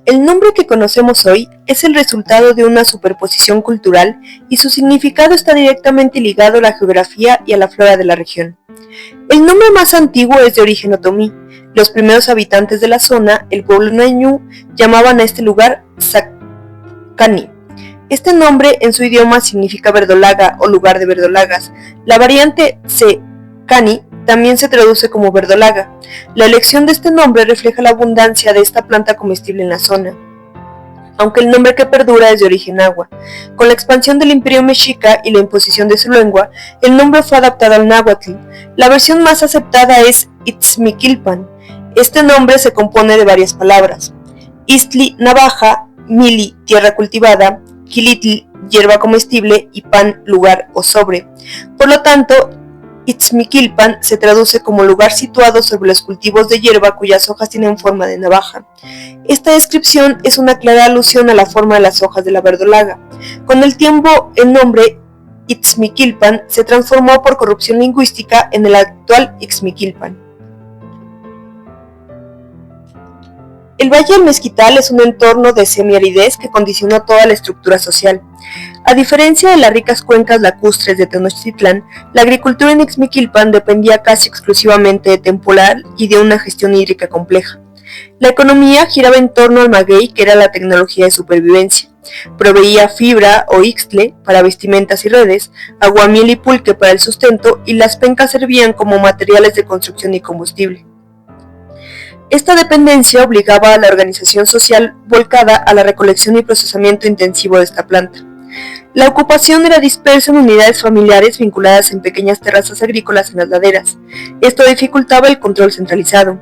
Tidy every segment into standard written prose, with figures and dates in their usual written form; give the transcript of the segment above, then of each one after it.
El nombre que conocemos hoy es el resultado de una superposición cultural y su significado está directamente ligado a la geografía y a la flora de la región. El nombre más antiguo es de origen otomí. Los primeros habitantes de la zona, el pueblo ñañú, llamaban a este lugar Sacani. Este nombre en su idioma significa verdolaga o lugar de verdolagas. La variante Secani también se traduce como verdolaga. La elección de este nombre refleja la abundancia de esta planta comestible en la zona, aunque el nombre que perdura es de origen náhuatl. Con la expansión del Imperio Mexica y la imposición de su lengua, el nombre fue adaptado al náhuatl. La versión más aceptada es Itzmiquilpan. Este nombre se compone de varias palabras: Istli, navaja; Mili, tierra cultivada; Quilitl, hierba comestible; y Pan, lugar o sobre. Por lo tanto, Itzmiquilpan se traduce como lugar situado sobre los cultivos de hierba cuyas hojas tienen forma de navaja. Esta descripción es una clara alusión a la forma de las hojas de la verdolaga. Con el tiempo, el nombre Itzmiquilpan se transformó por corrupción lingüística en el actual Ixmiquilpan. El Valle del Mezquital es un entorno de semiaridez que condicionó toda la estructura social. A diferencia de las ricas cuencas lacustres de Tenochtitlán, la agricultura en Ixmiquilpan dependía casi exclusivamente de temporal y de una gestión hídrica compleja. La economía giraba en torno al maguey, que era la tecnología de supervivencia. Proveía fibra o ixtle para vestimentas y redes, aguamiel y pulque para el sustento, y las pencas servían como materiales de construcción y combustible. Esta dependencia obligaba a la organización social volcada a la recolección y procesamiento intensivo de esta planta. La ocupación era dispersa en unidades familiares vinculadas en pequeñas terrazas agrícolas en las laderas. Esto dificultaba el control centralizado.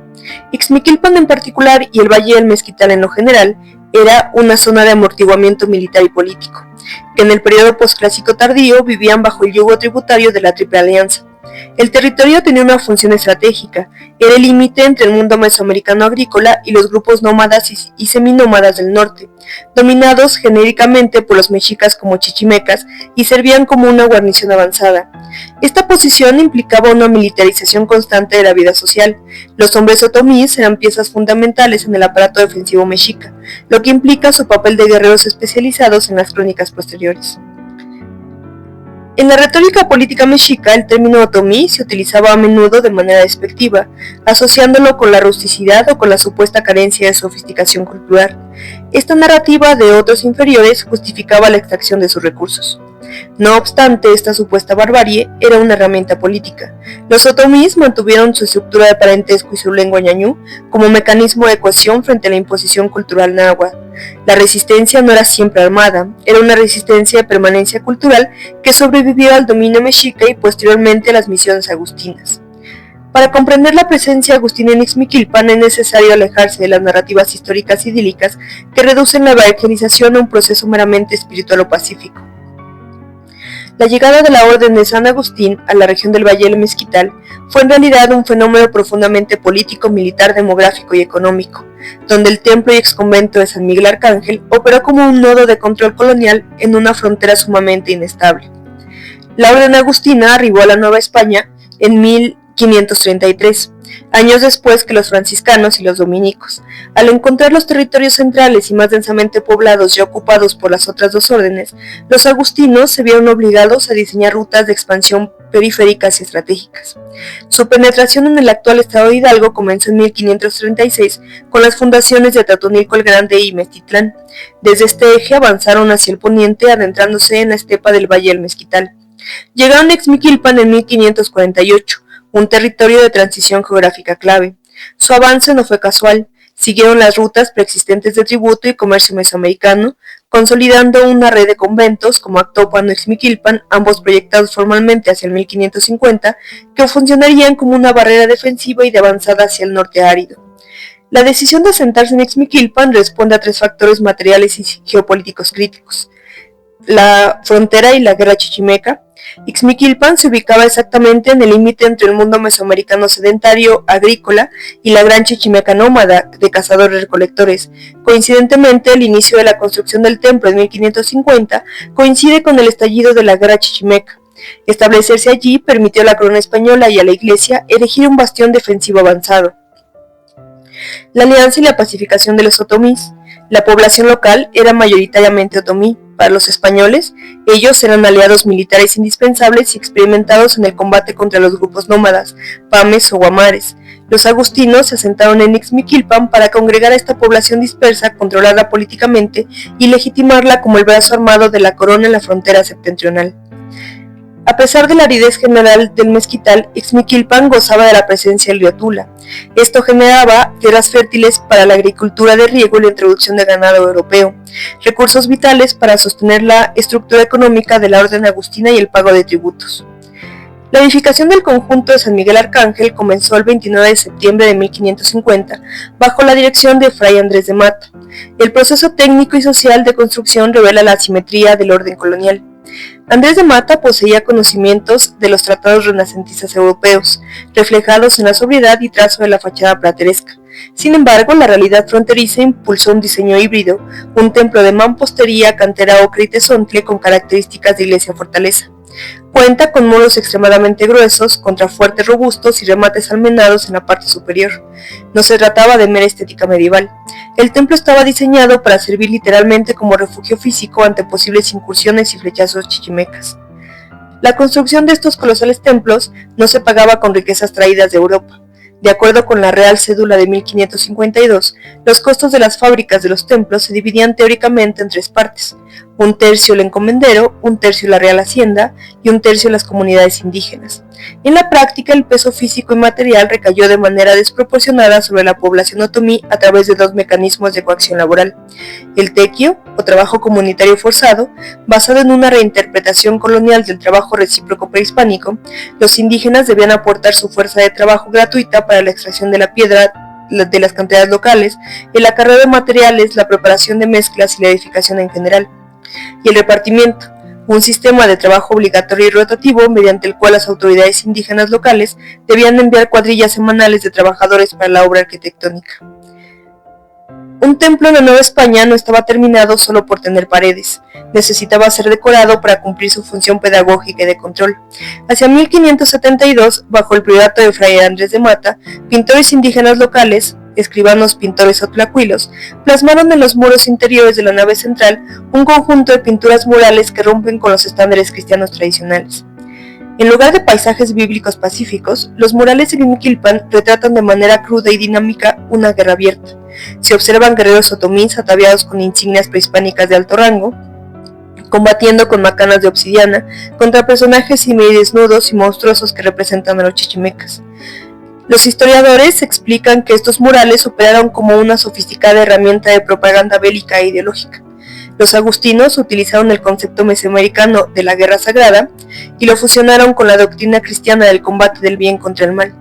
Ixmiquilpan en particular, y el Valle del Mezquital en lo general, era una zona de amortiguamiento militar y político, que en el periodo posclásico tardío vivían bajo el yugo tributario de la Triple Alianza. El territorio tenía una función estratégica: era el límite entre el mundo mesoamericano agrícola y los grupos nómadas y seminómadas del norte, dominados genéricamente por los mexicas como chichimecas, y servían como una guarnición avanzada. Esta posición implicaba una militarización constante de la vida social. Los hombres otomíes eran piezas fundamentales en el aparato defensivo mexica, lo que implica su papel de guerreros especializados en las crónicas posteriores. En la retórica política mexica, el término otomí se utilizaba a menudo de manera despectiva, asociándolo con la rusticidad o con la supuesta carencia de sofisticación cultural. Esta narrativa de otros inferiores justificaba la extracción de sus recursos. No obstante, esta supuesta barbarie era una herramienta política. Los otomíes mantuvieron su estructura de parentesco y su lengua ñañú como mecanismo de cohesión frente a la imposición cultural náhuatl. La resistencia no era siempre armada, era una resistencia de permanencia cultural que sobrevivió al dominio mexica y posteriormente a las misiones agustinas. Para comprender la presencia agustina en Ixmiquilpan es necesario alejarse de las narrativas históricas idílicas que reducen la evangelización a un proceso meramente espiritual o pacífico. La llegada de la Orden de San Agustín a la región del Valle del Mezquital fue en realidad un fenómeno profundamente político, militar, demográfico y económico, donde el templo y exconvento de San Miguel Arcángel operó como un nodo de control colonial en una frontera sumamente inestable. La Orden Agustina arribó a la Nueva España en 1533, años después que los franciscanos y los dominicos. Al encontrar los territorios centrales y más densamente poblados ya ocupados por las otras dos órdenes, los agustinos se vieron obligados a diseñar rutas de expansión periféricas y estratégicas. Su penetración en el actual estado de Hidalgo comenzó en 1536 con las fundaciones de Atotonilco el Grande y Meztitlán. Desde este eje avanzaron hacia el poniente, adentrándose en la estepa del Valle del Mezquital. Llegaron a Ixmiquilpan en 1548, un territorio de transición geográfica clave. Su avance no fue casual. Siguieron las rutas preexistentes de tributo y comercio mesoamericano, consolidando una red de conventos como Actopan o Ixmiquilpan, ambos proyectados formalmente hacia el 1550, que funcionarían como una barrera defensiva y de avanzada hacia el norte árido. La decisión de asentarse en Ixmiquilpan responde a tres factores materiales y geopolíticos críticos: la frontera y la guerra chichimeca. Ixmiquilpan se ubicaba exactamente en el límite entre el mundo mesoamericano sedentario agrícola y la gran chichimeca nómada de cazadores-recolectores. Coincidentemente, el inicio de la construcción del templo en 1550 coincide con el estallido de la guerra chichimeca. Establecerse allí permitió a la corona española y a la Iglesia erigir un bastión defensivo avanzado. La alianza y la pacificación de los otomíes. La población local era mayoritariamente otomí. Para los españoles, ellos eran aliados militares indispensables y experimentados en el combate contra los grupos nómadas, pames o guamares. Los agustinos se asentaron en Ixmiquilpan para congregar a esta población dispersa, controlarla políticamente y legitimarla como el brazo armado de la corona en la frontera septentrional. A pesar de la aridez general del mezquital, Ixmiquilpan gozaba de la presencia del río Tula. Esto generaba tierras fértiles para la agricultura de riego y la introducción de ganado europeo, recursos vitales para sostener la estructura económica de la orden agustina y el pago de tributos. La edificación del conjunto de San Miguel Arcángel comenzó el 29 de septiembre de 1550, bajo la dirección de Fray Andrés de Mata. El proceso técnico y social de construcción revela la asimetría del orden colonial. Andrés de Mata poseía conocimientos de los tratados renacentistas europeos, reflejados en la sobriedad y trazo de la fachada plateresca. Sin embargo, la realidad fronteriza impulsó un diseño híbrido, un templo de mampostería, cantera ocre y tezontle con características de iglesia-fortaleza. Cuenta con muros extremadamente gruesos, contrafuertes robustos y remates almenados en la parte superior. No se trataba de mera estética medieval. El templo estaba diseñado para servir literalmente como refugio físico ante posibles incursiones y flechazos chichimecas. La construcción de estos colosales templos no se pagaba con riquezas traídas de Europa. De acuerdo con la Real Cédula de 1552, los costos de las fábricas de los templos se dividían teóricamente en tres partes: un tercio el encomendero, un tercio la Real Hacienda y un tercio las comunidades indígenas. En la práctica, el peso físico y material recayó de manera desproporcionada sobre la población otomí a través de dos mecanismos de coacción laboral: el tequio, o trabajo comunitario forzado, basado en una reinterpretación colonial del trabajo recíproco prehispánico. Los indígenas debían aportar su fuerza de trabajo gratuita para la extracción de la piedra de las cantidades locales, el acarreo de materiales, la preparación de mezclas y la edificación en general. Y el repartimiento, un sistema de trabajo obligatorio y rotativo mediante el cual las autoridades indígenas locales debían enviar cuadrillas semanales de trabajadores para la obra arquitectónica. Un templo en la Nueva España no estaba terminado solo por tener paredes, necesitaba ser decorado para cumplir su función pedagógica y de control. Hacia 1572, bajo el priorato de Fray Andrés de Mata, pintores indígenas locales, escribanos, pintores o tlacuilos, plasmaron en los muros interiores de la nave central un conjunto de pinturas murales que rompen con los estándares cristianos tradicionales. En lugar de paisajes bíblicos pacíficos, los murales de Ixmiquilpan retratan de manera cruda y dinámica una guerra abierta. Se observan guerreros otomíes ataviados con insignias prehispánicas de alto rango, combatiendo con macanas de obsidiana contra personajes semidesnudos y monstruosos que representan a los chichimecas. Los historiadores explican que estos murales operaron como una sofisticada herramienta de propaganda bélica e ideológica. Los agustinos utilizaron el concepto mesoamericano de la guerra sagrada y lo fusionaron con la doctrina cristiana del combate del bien contra el mal.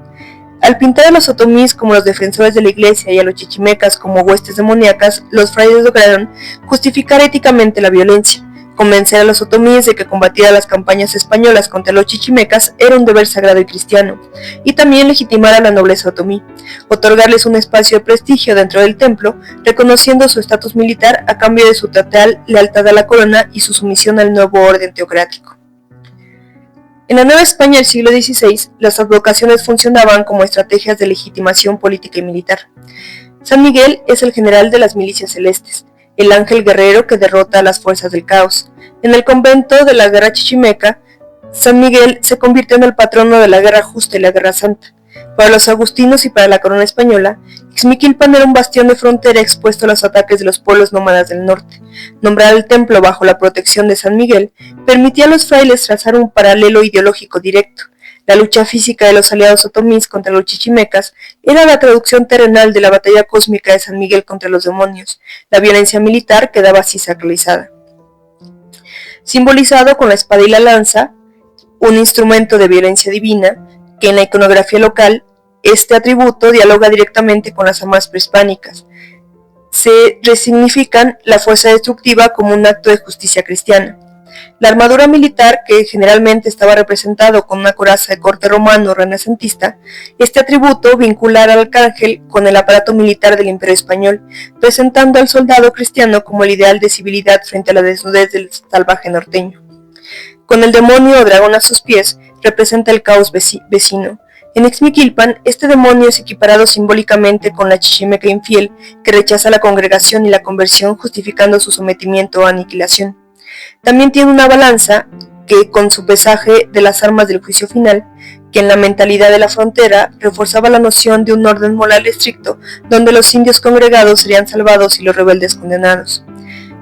Al pintar a los otomíes como los defensores de la iglesia y a los chichimecas como huestes demoníacas, los frailes lograron justificar éticamente la violencia, convencer a los otomíes de que combatir a las campañas españolas contra los chichimecas era un deber sagrado y cristiano, y también legitimar a la nobleza otomí, otorgarles un espacio de prestigio dentro del templo, reconociendo su estatus militar a cambio de su total lealtad a la corona y su sumisión al nuevo orden teocrático. En la Nueva España del siglo XVI, las advocaciones funcionaban como estrategias de legitimación política y militar. San Miguel es el general de las milicias celestes, el ángel guerrero que derrota a las fuerzas del caos. En el convento de la guerra chichimeca, San Miguel se convirtió en el patrono de la guerra justa y la guerra santa. Para los agustinos y para la corona española, Ixmiquilpan era un bastión de frontera expuesto a los ataques de los pueblos nómadas del norte. Nombrar el templo bajo la protección de San Miguel permitía a los frailes trazar un paralelo ideológico directo. La lucha física de los aliados otomíes contra los chichimecas era la traducción terrenal de la batalla cósmica de San Miguel contra los demonios. La violencia militar quedaba así sacralizada. Simbolizado con la espada y la lanza, un instrumento de violencia divina, que en la iconografía local, este atributo dialoga directamente con las armas prehispánicas. Se resignifican la fuerza destructiva como un acto de justicia cristiana. La armadura militar, que generalmente estaba representado con una coraza de corte romano o renacentista, este atributo vincula al arcángel con el aparato militar del Imperio Español, presentando al soldado cristiano como el ideal de civilidad frente a la desnudez del salvaje norteño. Con el demonio o dragón a sus pies, representa el caos vecino. En Ixmiquilpan, este demonio es equiparado simbólicamente con la chichimeca infiel que rechaza la congregación y la conversión justificando su sometimiento o aniquilación. También tiene una balanza que, con su pesaje de las armas del juicio final, que en la mentalidad de la frontera reforzaba la noción de un orden moral estricto donde los indios congregados serían salvados y los rebeldes condenados.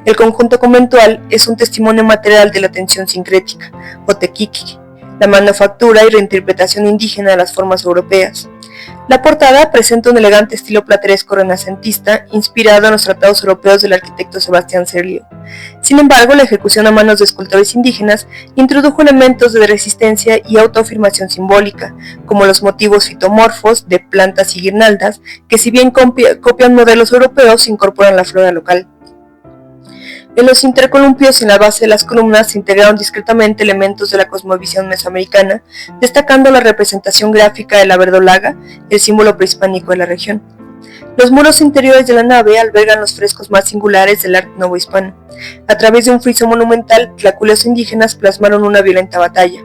El conjunto conventual es un testimonio material de la tensión sincrética, o tequique, la manufactura y reinterpretación indígena de las formas europeas. La portada presenta un elegante estilo plateresco renacentista inspirado en los tratados europeos del arquitecto Sebastián Serlio. Sin embargo, la ejecución a manos de escultores indígenas introdujo elementos de resistencia y autoafirmación simbólica, como los motivos fitomorfos de plantas y guirnaldas, que si bien copian modelos europeos, incorporan la flora local. En los intercolumpios y en la base de las columnas se integraron discretamente elementos de la cosmovisión mesoamericana, destacando la representación gráfica de la verdolaga, el símbolo prehispánico de la región. Los muros interiores de la nave albergan los frescos más singulares del arte novohispano. A través de un friso monumental, tlacuilos indígenas plasmaron una violenta batalla.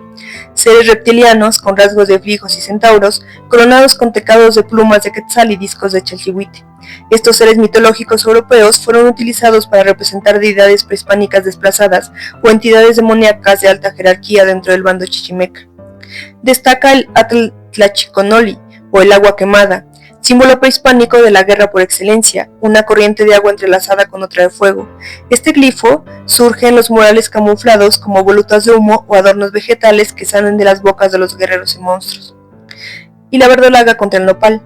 Seres reptilianos, con rasgos de flijos y centauros, coronados con tecados de plumas de quetzal y discos de chalchihuite. Estos seres mitológicos europeos fueron utilizados para representar deidades prehispánicas desplazadas o entidades demoníacas de alta jerarquía dentro del bando chichimeca. Destaca el Atl Tlachiconoli, o el agua quemada, símbolo prehispánico de la guerra por excelencia, una corriente de agua entrelazada con otra de fuego. Este glifo surge en los murales camuflados como volutas de humo o adornos vegetales que salen de las bocas de los guerreros y monstruos. Y la verdolaga contra el nopal.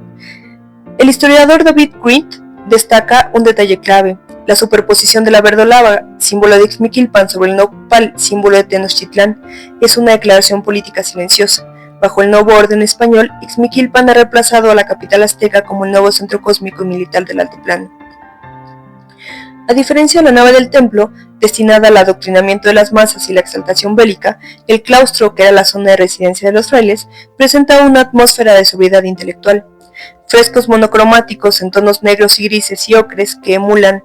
El historiador David Grint destaca un detalle clave: la superposición de la verdolaga, símbolo de Ixmiquilpan, sobre el nopal, símbolo de Tenochtitlán, es una declaración política silenciosa. Bajo el nuevo orden español, Ixmiquilpan ha reemplazado a la capital azteca como el nuevo centro cósmico y militar del altiplano. A diferencia de la nave del templo, destinada al adoctrinamiento de las masas y la exaltación bélica, el claustro, que era la zona de residencia de los frailes, presentaba una atmósfera de sobriedad intelectual. Frescos monocromáticos en tonos negros y grises y ocres que emulan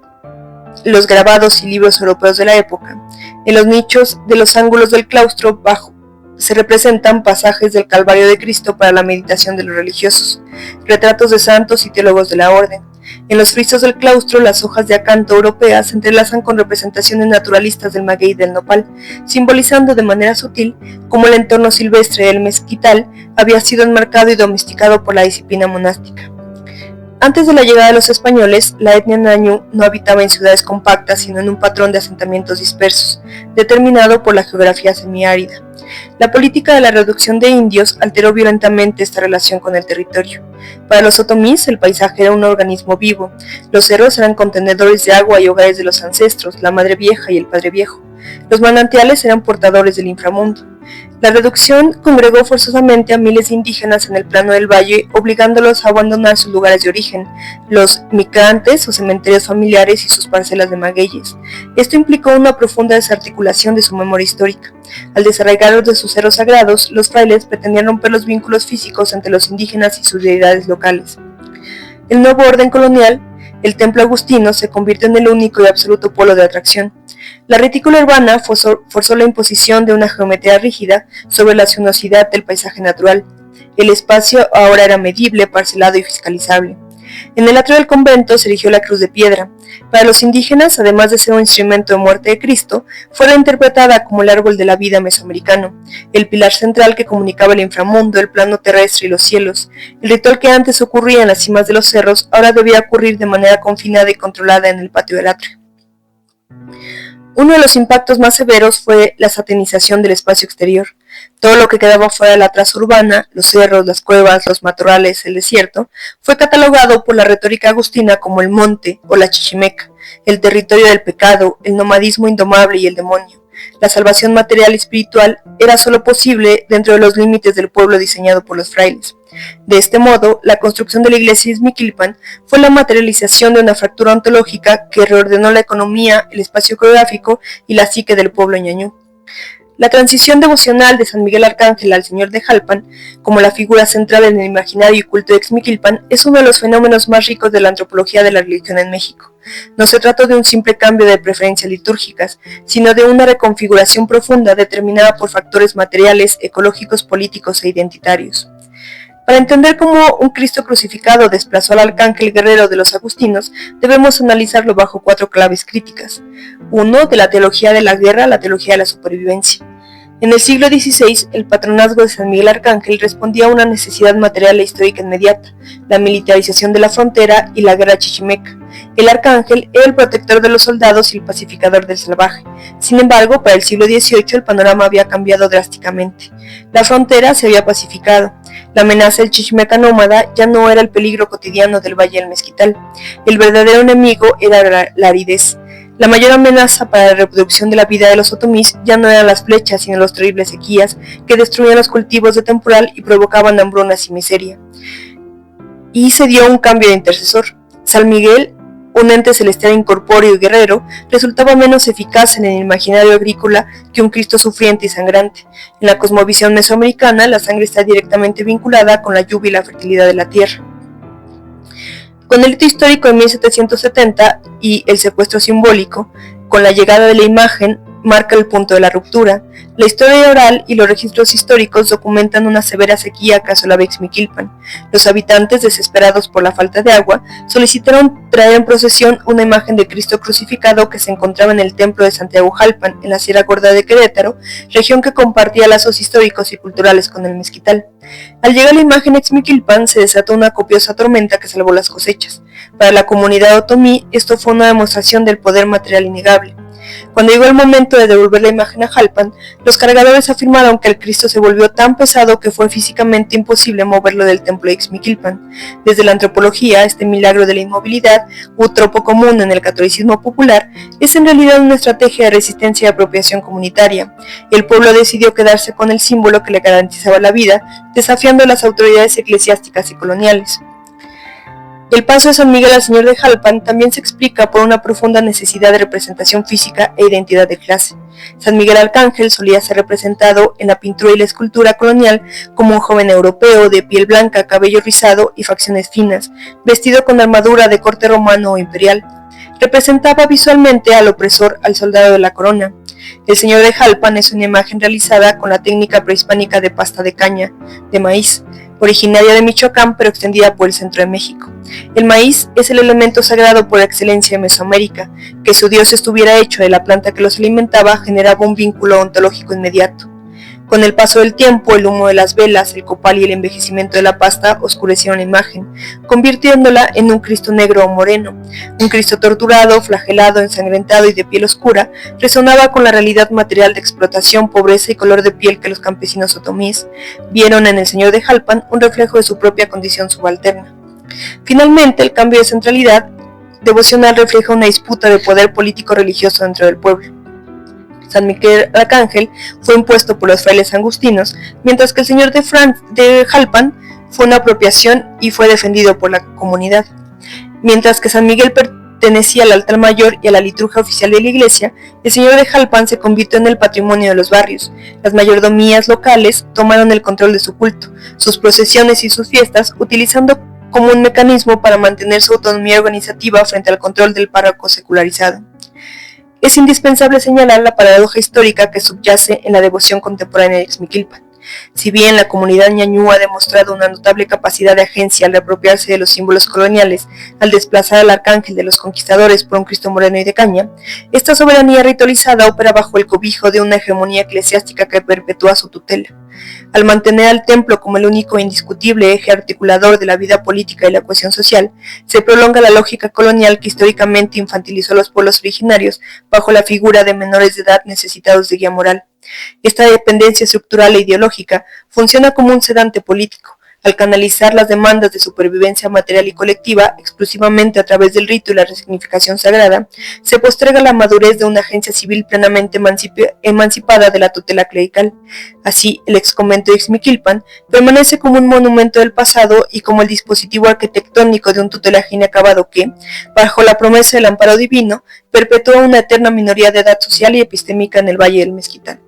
los grabados y libros europeos de la época. En los nichos de los ángulos del claustro bajo se representan pasajes del Calvario de Cristo para la meditación de los religiosos, retratos de santos y teólogos de la orden. En los frisos del claustro, las hojas de acanto europeas se entrelazan con representaciones naturalistas del maguey y del nopal, simbolizando de manera sutil cómo el entorno silvestre del mezquital había sido enmarcado y domesticado por la disciplina monástica. Antes de la llegada de los españoles, la etnia Nañu no habitaba en ciudades compactas, sino en un patrón de asentamientos dispersos, determinado por la geografía semiárida. La política de la reducción de indios alteró violentamente esta relación con el territorio. Para los otomís, el paisaje era un organismo vivo. Los cerros eran contenedores de agua y hogares de los ancestros, la madre vieja y el padre viejo. Los manantiales eran portadores del inframundo. La reducción congregó forzosamente a miles de indígenas en el plano del valle, obligándolos a abandonar sus lugares de origen, los migrantes o cementerios familiares y sus parcelas de magueyes. Esto implicó una profunda desarticulación de su memoria histórica. Al desarraigarlos de sus cerros sagrados, los frailes pretendían romper los vínculos físicos entre los indígenas y sus deidades locales. El nuevo orden colonial, el templo agustino, se convirtió en el único y absoluto polo de atracción. La retícula urbana forzó la imposición de una geometría rígida sobre la sinuosidad del paisaje natural. El espacio ahora era medible, parcelado y fiscalizable. En el atrio del convento se erigió la cruz de piedra. Para los indígenas, además de ser un instrumento de muerte de Cristo, fue reinterpretada como el árbol de la vida mesoamericano, el pilar central que comunicaba el inframundo, el plano terrestre y los cielos. El ritual que antes ocurría en las cimas de los cerros, ahora debía ocurrir de manera confinada y controlada en el patio del atrio. Uno de los impactos más severos fue la satanización del espacio exterior. Todo lo que quedaba fuera de la traza urbana, los cerros, las cuevas, los matorrales, el desierto, fue catalogado por la retórica agustina como el monte o la chichimeca, el territorio del pecado, el nomadismo indomable y el demonio. La salvación material y espiritual era solo posible dentro de los límites del pueblo diseñado por los frailes. De este modo, la construcción de la iglesia de Ixmiquilpan fue la materialización de una fractura ontológica que reordenó la economía, el espacio geográfico y la psique del pueblo ñañú. La transición devocional de San Miguel Arcángel al Señor de Jalpan, como la figura central en el imaginario y culto de Ixmiquilpan, es uno de los fenómenos más ricos de la antropología de la religión en México. No se trató de un simple cambio de preferencias litúrgicas, sino de una reconfiguración profunda determinada por factores materiales, ecológicos, políticos e identitarios. Para entender cómo un Cristo crucificado desplazó al arcángel guerrero de los agustinos, debemos analizarlo bajo 4 claves críticas. 1. De la teología de la guerra a la teología de la supervivencia. En el siglo XVI, el patronazgo de San Miguel Arcángel respondía a una necesidad material e histórica inmediata, la militarización de la frontera y la guerra chichimeca. El arcángel era el protector de los soldados y el pacificador del salvaje. Sin embargo, para el siglo XVIII el panorama había cambiado drásticamente. La frontera se había pacificado. La amenaza del chichimeca nómada ya no era el peligro cotidiano del Valle del Mezquital. El verdadero enemigo era la aridez. La mayor amenaza para la reproducción de la vida de los otomís ya no eran las flechas, sino las terribles sequías que destruían los cultivos de temporal y provocaban hambrunas y miseria. Y se dio un cambio de intercesor. San Miguel, un ente celestial incorpóreo y guerrero, resultaba menos eficaz en el imaginario agrícola que un Cristo sufriente y sangrante. En la cosmovisión mesoamericana, la sangre está directamente vinculada con la lluvia y la fertilidad de la tierra. Con el hito histórico de 1770 y el secuestro simbólico, con la llegada de la imagen, marca el punto de la ruptura. La historia oral y los registros históricos documentan una severa sequía Casolava Ixmiquilpan. Los habitantes, desesperados por la falta de agua, solicitaron traer en procesión una imagen de Cristo crucificado que se encontraba en el templo de Santiago Jalpan, en la Sierra Gorda de Querétaro, región que compartía lazos históricos y culturales con el Mezquital. Al llegar la imagen a Ixmiquilpan, se desató una copiosa tormenta que salvó las cosechas. Para la comunidad otomí, esto fue una demostración del poder material innegable. Cuando llegó el momento de devolver la imagen a Jalpan, los cargadores afirmaron que el Cristo se volvió tan pesado que fue físicamente imposible moverlo del templo de Ixmiquilpan. Desde la antropología, este milagro de la inmovilidad, u tropo común en el catolicismo popular, es en realidad una estrategia de resistencia y apropiación comunitaria. El pueblo decidió quedarse con el símbolo que le garantizaba la vida, desafiando a las autoridades eclesiásticas y coloniales. El paso de San Miguel al Señor de Jalpan también se explica por una profunda necesidad de representación física e identidad de clase. San Miguel Arcángel solía ser representado en la pintura y la escultura colonial como un joven europeo de piel blanca, cabello rizado y facciones finas, vestido con armadura de corte romano o imperial. Representaba visualmente al opresor, al soldado de la corona. El Señor de Jalpan es una imagen realizada con la técnica prehispánica de pasta de caña, de maíz, originaria de Michoacán pero extendida por el centro de México. El maíz es el elemento sagrado por excelencia en Mesoamérica. Que su dios estuviera hecho de la planta que los alimentaba generaba un vínculo ontológico inmediato. Con el paso del tiempo, el humo de las velas, el copal y el envejecimiento de la pasta oscurecieron la imagen, convirtiéndola en un Cristo negro o moreno. Un Cristo torturado, flagelado, ensangrentado y de piel oscura, resonaba con la realidad material de explotación, pobreza y color de piel que los campesinos otomíes vieron en el Señor de Jalpan un reflejo de su propia condición subalterna. Finalmente, el cambio de centralidad devocional refleja una disputa de poder político-religioso dentro del pueblo. San Miguel Arcángel fue impuesto por los frailes agustinos, mientras que el Señor de Jalpan fue una apropiación y fue defendido por la comunidad. Mientras que San Miguel pertenecía al altar mayor y a la liturgia oficial de la iglesia, el Señor de Jalpan se convirtió en el patrimonio de los barrios. Las mayordomías locales tomaron el control de su culto, sus procesiones y sus fiestas, utilizando como un mecanismo para mantener su autonomía organizativa frente al control del párroco secularizado. Es indispensable señalar la paradoja histórica que subyace en la devoción contemporánea de Ixmiquilpan. Si bien la comunidad ñañú ha demostrado una notable capacidad de agencia al reapropiarse de los símbolos coloniales, al desplazar al arcángel de los conquistadores por un Cristo moreno y de caña, esta soberanía ritualizada opera bajo el cobijo de una hegemonía eclesiástica que perpetúa su tutela. Al mantener al templo como el único e indiscutible eje articulador de la vida política y la cohesión social, se prolonga la lógica colonial que históricamente infantilizó a los pueblos originarios bajo la figura de menores de edad necesitados de guía moral. Esta dependencia estructural e ideológica funciona como un sedante político. Al canalizar las demandas de supervivencia material y colectiva exclusivamente a través del rito y la resignificación sagrada, se posterga la madurez de una agencia civil plenamente emancipada de la tutela clerical. Así, el exconvento de Ixmiquilpan permanece como un monumento del pasado y como el dispositivo arquitectónico de un tutelaje inacabado que, bajo la promesa del amparo divino, perpetúa una eterna minoría de edad social y epistémica en el Valle del Mezquital.